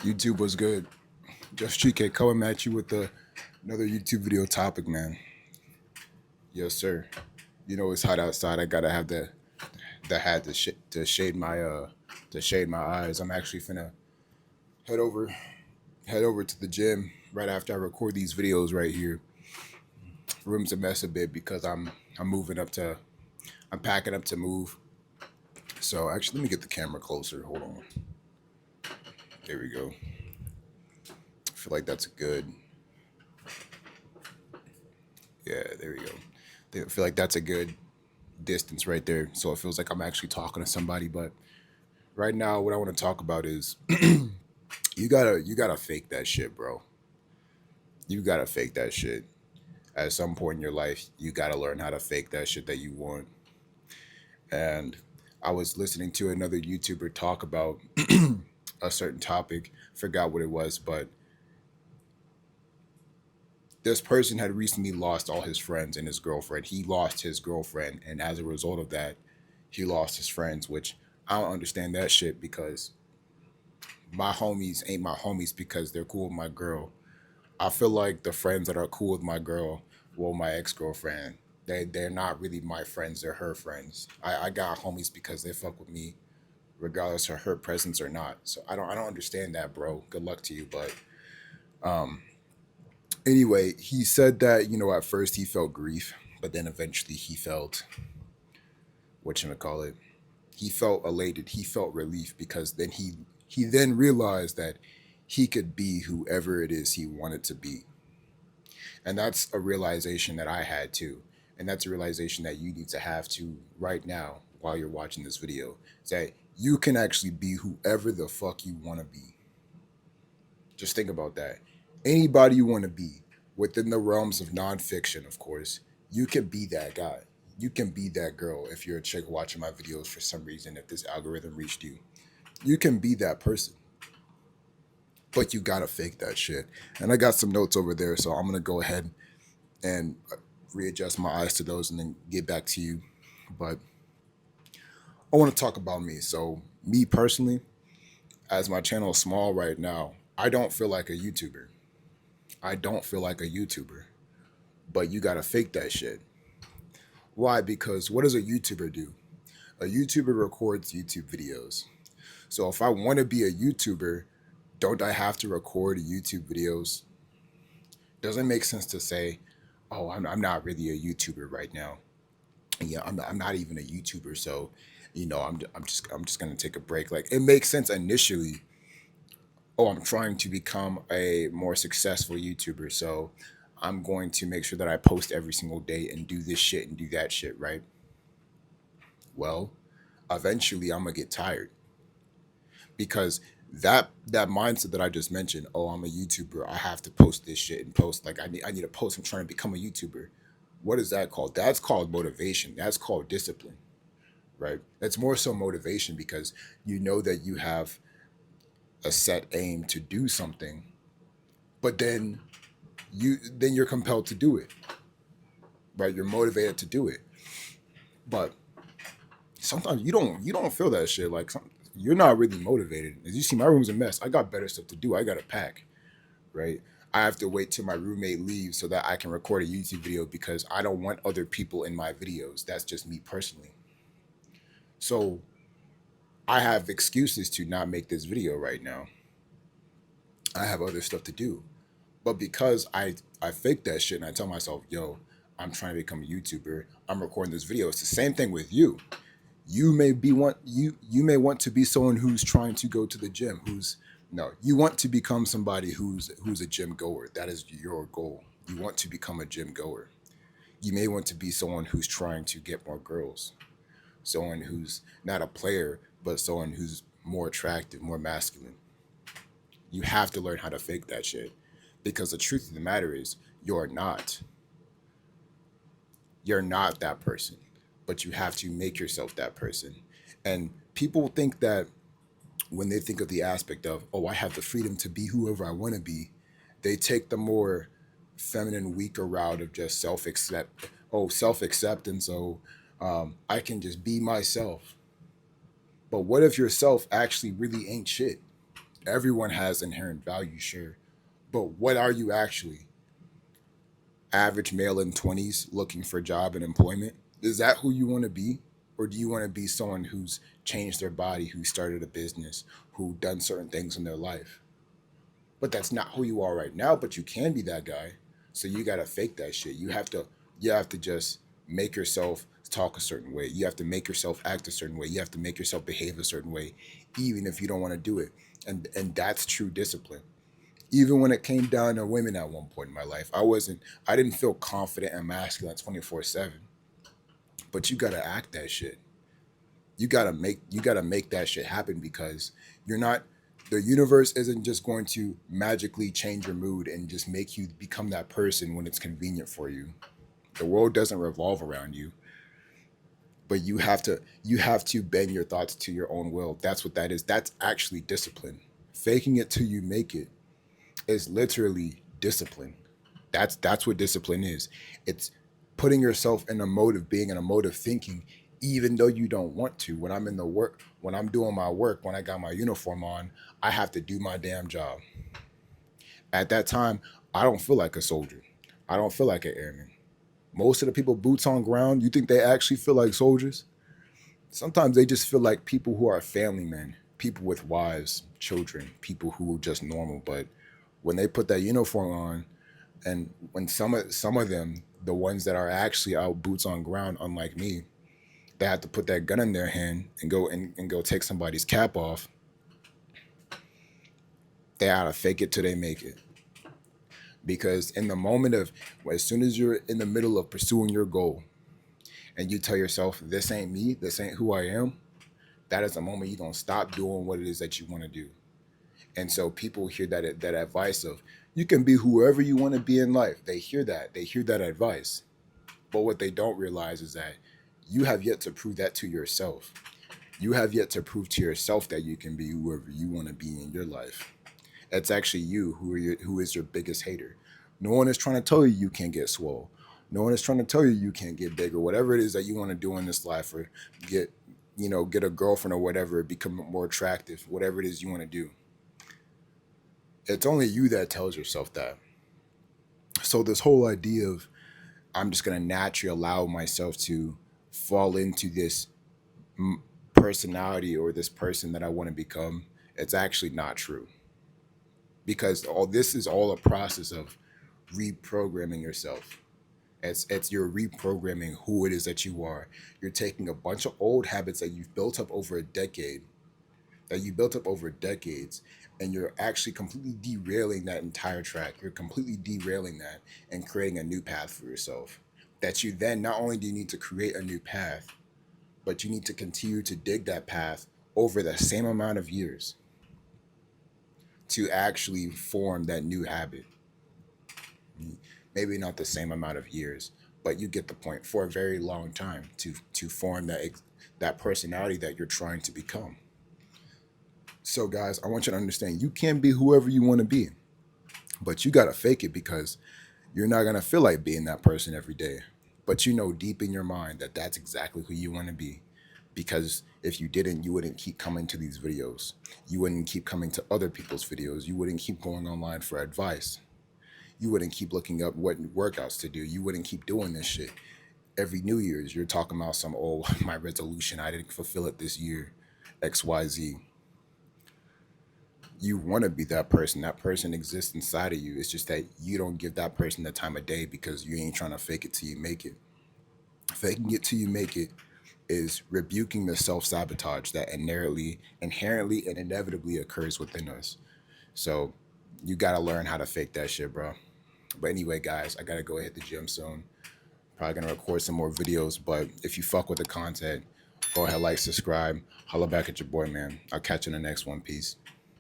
YouTube was good. Just chike coming at you with another YouTube video topic, man. Yes, sir. You know it's hot outside. I gotta have the hat to shade my eyes. I'm actually finna head over head over to the gym right after I record these videos right here. Room's a mess a bit because I'm moving up to I'm packing up to move. So actually, let me get the camera closer. Hold on. There we go. I feel like that's a good. Yeah, there we go. I feel like that's a good distance right there. So it feels like I'm actually talking to somebody. But right now, what I want to talk about is you gotta fake that shit, bro. You gotta fake that shit. At some point in your life, you gotta learn how to fake that shit that you want. And I was listening to another YouTuber talk about a certain topic. Forgot what it was, but this person had recently lost all his friends and his girlfriend. He lost his girlfriend, and as a result of that, he lost his friends. Which I don't understand that shit because my homies ain't my homies because they're cool with my girl. I feel like the friends that are cool with my girl, well, my ex girlfriend, they're not really my friends. They're her friends. I got homies because they fuck with me, regardless of her presence or not. So I don't understand that, bro. Good luck to you. But um, anyway, he said that at first he felt grief, but then eventually he felt whatchamacallit. He felt elated. He felt relief because he then realized that he could be whoever it is he wanted to be. And that's a realization that I had too. And that's a realization that you need to have to right now while you're watching this video. Is that you can actually be whoever the fuck you want to be. Just think about that. Anybody you want to be within the realms of nonfiction, of course, you can be that guy. You can be that girl if you're a chick watching my videos for some reason, if this algorithm reached you. You can be that person, but you gotta fake that shit. And I got some notes over there, so I'm gonna go ahead and readjust my eyes to those and then get back to you. But I want to talk about me. So, me personally, as my channel is small right now, I don't feel like a YouTuber. I don't feel like a YouTuber, but you gotta fake that shit. Why? Because what does a YouTuber do? A YouTuber records YouTube videos. So if I want to be a YouTuber, don't I have to record YouTube videos? Doesn't make sense to say, oh, I'm not really a YouTuber right now. Yeah, I'm not even a YouTuber, so I'm just gonna take a break. Like it makes sense initially. Oh, I'm trying to become a more successful YouTuber, so I'm going to make sure that I post every single day and do this shit and do that shit, right? Well, eventually I'm gonna get tired because that mindset that I just mentioned, oh, I'm a YouTuber, I have to post this shit and post like I need to post, I'm trying to become a YouTuber. What is that called? That's called motivation. That's called discipline, right? That's more so motivation because you know that you have a set aim to do something, but then you're compelled to do it, right? You're motivated to do it. But sometimes you don't feel that shit. Like you're not really motivated. As you see, my room's a mess. I got better stuff to do. I got to pack, right? I have to wait till my roommate leaves so that I can record a YouTube video because I don't want other people in my videos. That's just me personally. So I have excuses to not make this video right now. I have other stuff to do. But because I fake that shit and I tell myself, yo, I'm trying to become a YouTuber. I'm recording this video. It's the same thing with you. You may want to be someone who's trying to go to the gym, who's no, you want to become somebody who's a gym goer. That is your goal. You want to become a gym goer. You may want to be someone who's trying to get more girls, someone who's not a player, but someone who's more attractive, more masculine. You have to learn how to fake that shit because the truth of the matter is you're not. You're not that person, but you have to make yourself that person. And people think that when they think of the aspect of, oh, I have the freedom to be whoever I want to be, they take the more feminine, weaker route of just self acceptance. Oh, I can just be myself. But what if yourself actually really ain't shit? Everyone has inherent value, sure. But what are you actually? Average male in 20s looking for job and employment? Is that who you want to be? Or do you want to be someone who's changed their body, who started a business, who done certain things in their life? But that's not who you are right now, but you can be that guy. So you got to fake that shit. You have to just make yourself talk a certain way. You have to make yourself act a certain way. You have to make yourself behave a certain way even if you don't want to do it. And that's true discipline. Even when it came down to women at one point in my life, I didn't feel confident and masculine 24/7. But you got to act that shit. You gotta make that shit happen because you're not the universe isn't just going to magically change your mood and just make you become that person when it's convenient for you. The world doesn't revolve around you, but you have to bend your thoughts to your own will. That's what that is. That's actually discipline. Faking it till you make it is literally discipline. That's what discipline is. It's putting yourself in a mode of being in a mode of thinking, even though you don't want to. When I'm doing my work, when I got my uniform on, I have to do my damn job. At that time, I don't feel like a soldier. I don't feel like an airman. Most of the people boots on ground, you think they actually feel like soldiers? Sometimes they just feel like people who are family men, people with wives, children, people who are just normal. But when they put that uniform on, and when some of them, the ones that are actually out boots on ground, unlike me, they have to put that gun in their hand and go take somebody's cap off. They gotta fake it till they make it. Because in the moment of as soon as you're in the middle of pursuing your goal and you tell yourself, this ain't me, this ain't who I am, that is the moment you're gonna stop doing what it is that you want to do. And so people hear that advice of you can be whoever you want to be in life. They hear that advice. But what they don't realize is that you have yet to prove that to yourself. You have yet to prove to yourself that you can be whoever you want to be in your life. It's actually you who is your biggest hater. No one is trying to tell you you can't get swole. No one is trying to tell you you can't get bigger. Whatever it is that you want to do in this life, or get, get a girlfriend or whatever, become more attractive. Whatever it is you want to do, it's only you that tells yourself that. So this whole idea of I'm just gonna naturally allow myself to fall into this personality or this person that I want to become, it's actually not true. Because all this is all a process of reprogramming yourself. It's you're reprogramming who it is that you are. You're taking a bunch of old habits that you built up over decades, and you're actually completely derailing that entire track. You're completely derailing that and creating a new path for yourself. That you then not only do you need to create a new path, but you need to continue to dig that path over the same amount of years to actually form that new habit. Maybe not the same amount of years, but you get the point, for a very long time to form that personality that you're trying to become. So guys, I want you to understand you can be whoever you want to be, but you got to fake it because you're not going to feel like being that person every day. But you know deep in your mind that that's exactly who you want to be. Because if you didn't, you wouldn't keep coming to these videos. You wouldn't keep coming to other people's videos. You wouldn't keep going online for advice. You wouldn't keep looking up what workouts to do. You wouldn't keep doing this shit. Every New Year's, you're talking about some, oh, my resolution, I didn't fulfill it this year, XYZ. You want to be that person. That person exists inside of you. It's just that you don't give that person the time of day because you ain't trying to fake it till you make it. Faking it till you make it is rebuking the self sabotage that inherently, and inevitably occurs within us. So you gotta learn how to fake that shit, bro. But anyway, guys, I gotta go hit the gym soon. Probably gonna record some more videos. But if you fuck with the content, go ahead, like, subscribe, holla back at your boy, man. I'll catch you in the next one. Peace.